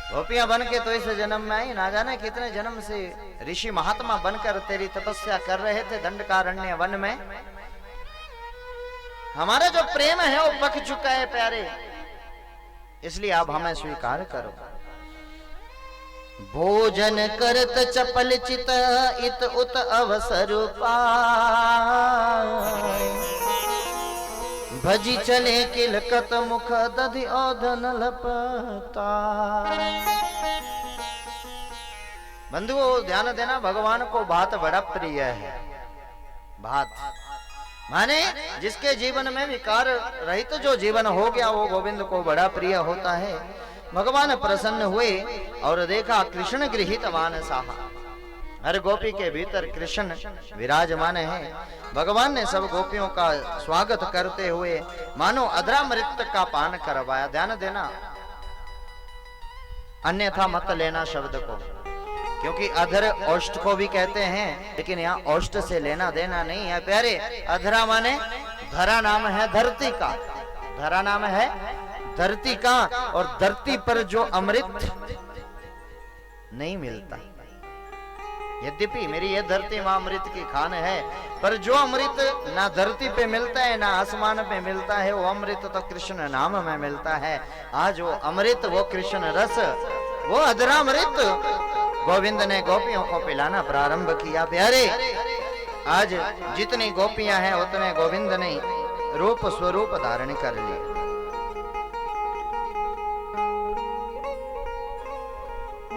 गोपियां बन के तो इस जन्म में आई, ना जाने कितने जन्म से ऋषि महात्मा बनकर तेरी तपस्या कर रहे थे दंडकारण्य वन में। हमारा जो प्रेम है वो पक चुका है प्यारे, इसलिए आप हमें स्वीकार करो। भोजन करत चपल चित इत उत अवसर पाए, भजी चले किलकत मुख दधि औधन लपता। बंधुओं, ध्यान देना, भगवान को भात बड़ा प्रिय है। भात माने जिसके जीवन में विकार रहित जो जीवन हो गया, वो गोविंद को बड़ा प्रिय होता है। भगवान प्रसन्न हुए और देखा कृष्ण गृहीत मानसाहा, हर गोपी के भीतर कृष्ण विराजमान है। भगवान ने सब गोपियों का स्वागत करते हुए मानो अधरामृत का पान करवाया। ध्यान देना, अन्यथा मत लेना शब्द को, क्योंकि अधर औष्ठ को भी कहते हैं, लेकिन यहाँ औष्ठ से लेना देना नहीं है प्यारे। अधरा माने धरा नाम है धरती का, धरा नाम है धरती का, और धरती पर जो अमृत नहीं मिलता, यद्यपि मेरी यह धरती मां अमृत की खान है, पर जो अमृत ना धरती पे मिलता है ना आसमान पे मिलता है, वो अमृत तो कृष्ण नाम में मिलता है। आज वो अमृत, वो कृष्ण रस, वो अधरामृत गोविंद ने गोपियों को पिलाना प्रारंभ किया। प्यारे, आज जितनी गोपियां हैं उतने गोविंद ने रूप स्वरूप धारण कर लिया।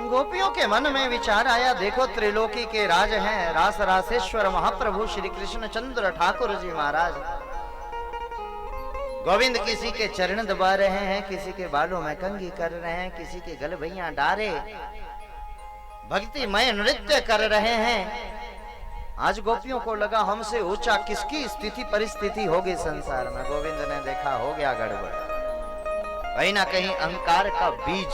गोपियों के मन में विचार आया, देखो त्रिलोकी के राज हैं, रास रासेश्वर महाप्रभु श्री कृष्ण चंद्र ठाकुर जी महाराज। गोविंद किसी के चरण दबा रहे हैं, किसी के बालों में कंघी कर रहे हैं, किसी के गल भैया डारे भक्तिमय नृत्य कर रहे हैं। आज गोपियों को लगा हमसे ऊंचा किसकी स्थिति परिस्थिति होगी संसार में। गोविंद ने देखा हो गया गड़बड़, कहीं ना कहीं अहंकार का बीज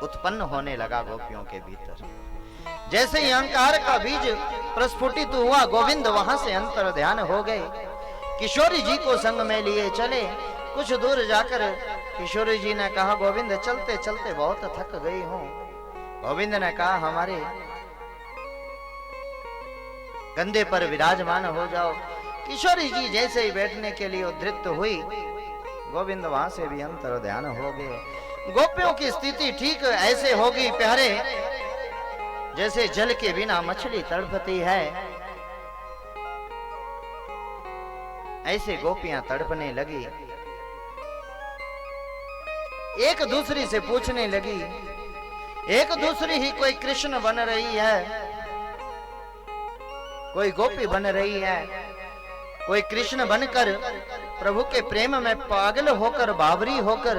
उत्पन्न होने लगा गोपियों के भीतर। जैसे ही अहंकार का बीज प्रस्फुटित हुआ, गोविंद वहां से अंतर ध्यान हो गए। किशोरी जी को संग में लिए चले। कुछ दूर जाकर किशोरी जी ने कहा, गोविंद चलते चलते बहुत थक गई हूं। गोविंद ने कहा, हमारे कंधे पर विराजमान हो जाओ। किशोरी जी जैसे ही बैठने के लिए उद्धृत हुई, गोविंद वहां से भी अंतर ध्यान हो गए। गोपियों की स्थिति ठीक ऐसे होगी प्यारे, जैसे जल के बिना मछली तड़पती है, ऐसे गोपियां तड़पने लगी। एक दूसरी से पूछने लगी, एक दूसरी ही कोई कृष्ण बन रही है, कोई गोपी बन रही है, कोई कृष्ण बनकर प्रभु के प्रेम में पागल होकर बावरी होकर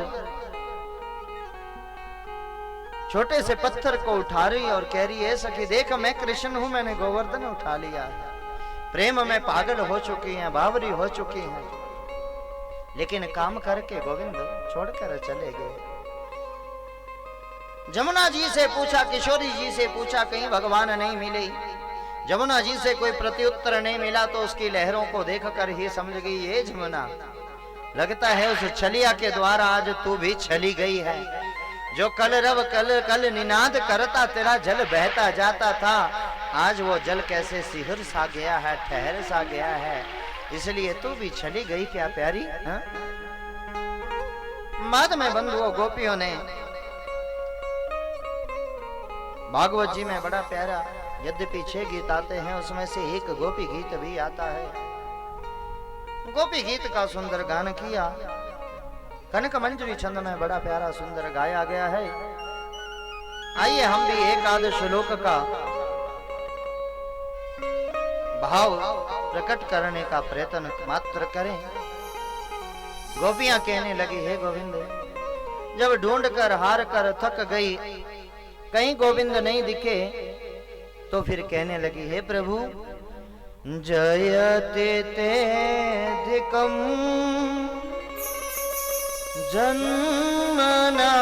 छोटे से पत्थर को उठा रही और कह रही है, सखी देख मैं कृष्ण हूं, मैंने गोवर्धन उठा लिया है। प्रेम में पागल हो चुकी हैं, बावरी हो चुकी हैं, लेकिन काम करके गोविंद छोड़कर चले गए। जमुना जी से पूछा, किशोरी जी से पूछा, कहीं भगवान नहीं मिले। जमुना जी से कोई प्रत्युत्तर नहीं मिला तो उसकी लहरों को देखकर ही समझ गई, ये जमुना लगता है उस छलिया के द्वारा आज तू भी छली गई है। जो कल रव कल कल निनाद करता तेरा जल बहता जाता था, आज वो जल कैसे सिहर सा गया है, ठहर सा गया है, इसलिए तू भी छली गई क्या प्यारी? हा? बाद में बंधुओं गोपियों ने भागवत जी में बड़ा प्यारा, यद्यपि 6 गीत आते हैं उसमें से एक गोपी गीत भी आता है। गोपी गीत का सुंदर गान किया, कनक मंजरी छंद में बड़ा प्यारा सुंदर गाया गया है। आइए हम भी एक आध श्लोक का भाव प्रकट करने का प्रयत्न मात्र करें। गोपियां कहने लगी, हे गोविंद, जब ढूंढ कर हार कर थक गई, कहीं गोविंद नहीं दिखे, तो फिर कहने लगी, हे प्रभु, जयते तेधिकम जन्मना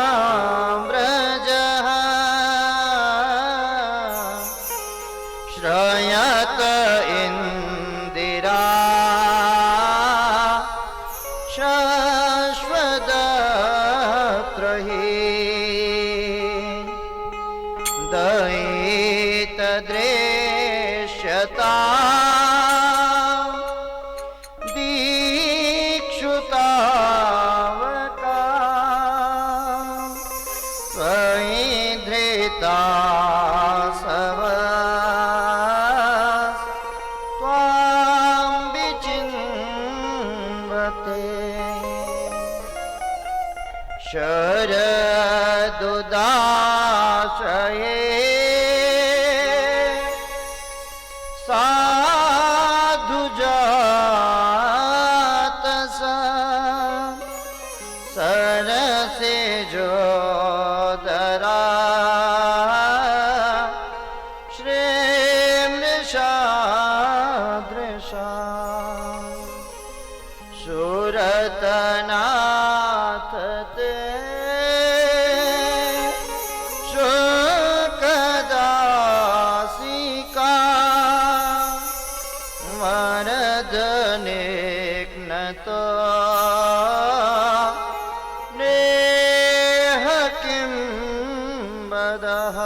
व्रजः श्रयत इंदिरा शाश्वतत्रहि दयितदृश्यता दीक्षुतावका स्वैधृता शरदुदाशये साधुजातस सरसे जोदरा श्रेमृषादृशा सुरतनाथ ते शुकदासिका वरदनिघ्नतो नेह किं वदः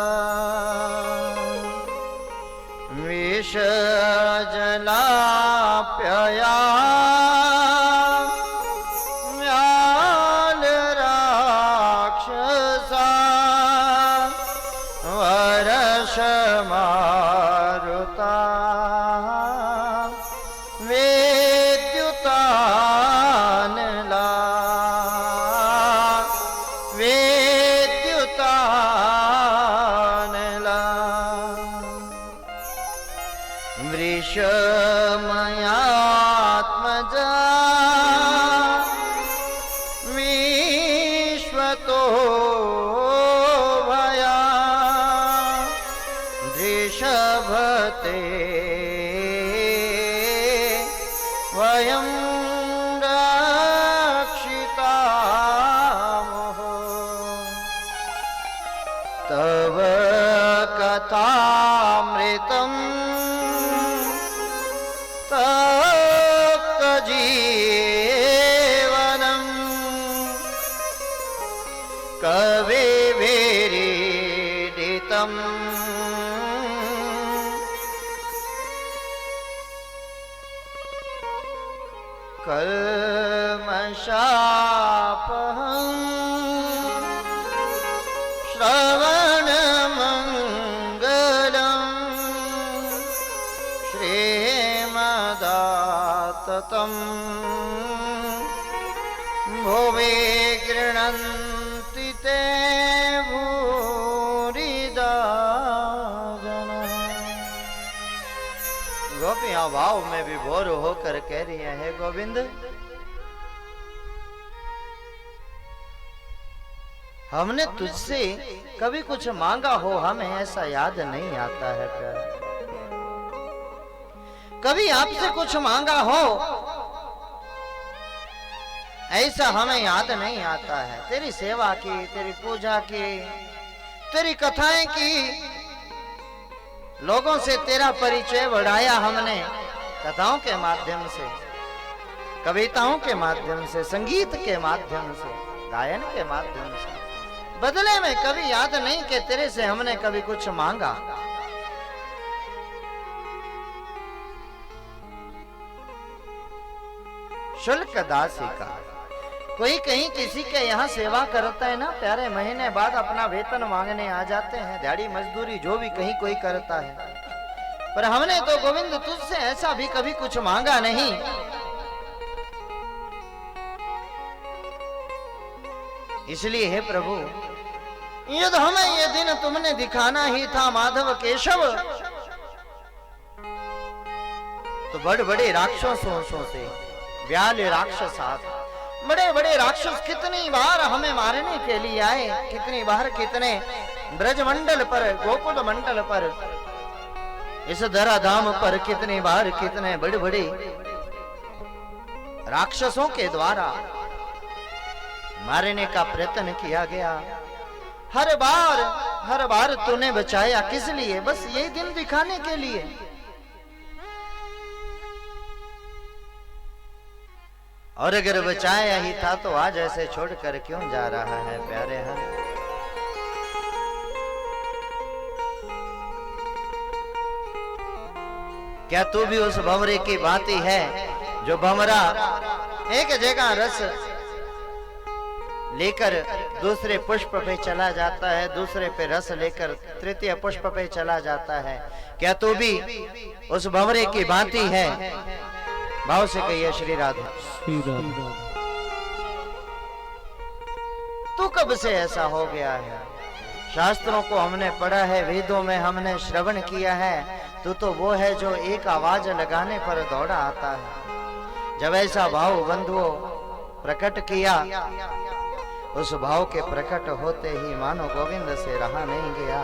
विषजलाप्यया मारुता वेद्युतानला वेद्युतानला वृषमयात्मजा विश्वतो ऋषभते वयं रक्षितामः तव कथामृतं तप्तजीवनं कविभिरीडितम् कल्मषापहं श्रवणमङ्गलं सततं भुवि गृह्णन्ति ते भूरिदा जनाः। गोपियां भाव में विभोर होकर कह रही हैं, गोविंद हमने तुझसे कभी कुछ मांगा हो, हमें ऐसा याद नहीं आता है प्यारा। कभी आपसे कुछ मांगा हो ऐसा हमें याद नहीं आता है। तेरी सेवा की, तेरी पूजा की, तेरी कथाएं की, लोगों से तेरा परिचय बढ़ाया हमने कथाओं के माध्यम से, कविताओं के माध्यम से, संगीत के माध्यम से, गायन के माध्यम से। बदले में कभी याद नहीं कि तेरे से हमने कभी कुछ मांगा। शुल्क दासी का कोई कहीं किसी के यहाँ सेवा करता है ना प्यारे, महीने बाद अपना वेतन मांगने आ जाते हैं, दिहाड़ी मजदूरी जो भी कहीं कोई करता है। पर हमने तो गोविंद तुझसे ऐसा भी कभी कुछ मांगा नहीं। इसलिए हे प्रभु, यदि हमें ये दिन तुमने दिखाना ही था माधव केशव, तो बड़े बड़े राक्षसों से, व्याल राक्षस, बड़े बड़े राक्षस कितनी बार हमें मारने के लिए आए, कितनी बार कितने ब्रजमंडल पर, गोकुल मंडल पर, इस धराधाम पर कितनी बार कितने बड़े बड़े राक्षसों के द्वारा मारने का प्रयत्न किया गया। हर बार तूने बचाया। किस लिए? बस यही दिन दिखाने के लिए। और अगर बचाया ही था तो आज ऐसे छोड़कर क्यों जा रहा है प्यारे? हाँ, क्या तू भी उस भंवरे की भांति है जो भंवरा एक जगह रस लेकर दूसरे पुष्प पे चला जाता है, दूसरे पे रस लेकर तृतीय पुष्प पे चला जाता है? क्या तू भी उस भंवरे की भांति है? भाव से कहिए श्री राधा। श्री राधा। तू कब से ऐसा हो गया है? शास्त्रों को हमने पढ़ा है, वेदों में हमने श्रवण किया है, तू तो वो है जो एक आवाज लगाने पर दौड़ा आता है। जब ऐसा भाव बंधुओं प्रकट किया, उस भाव के प्रकट होते ही मानो गोविंद से रहा नहीं गया।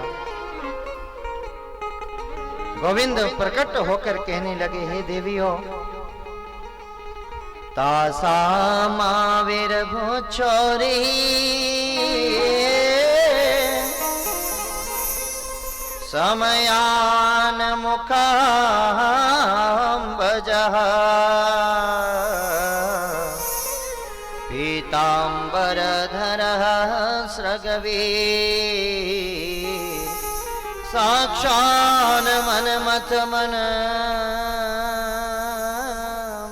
गोविंद प्रकट होकर कहने लगे, हे देवियों, तासा मावीर भूचोरी समयान मुखाम्बजः पीताम्बरधरः स्रगवी साक्षान् मनमथ मन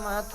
मथ।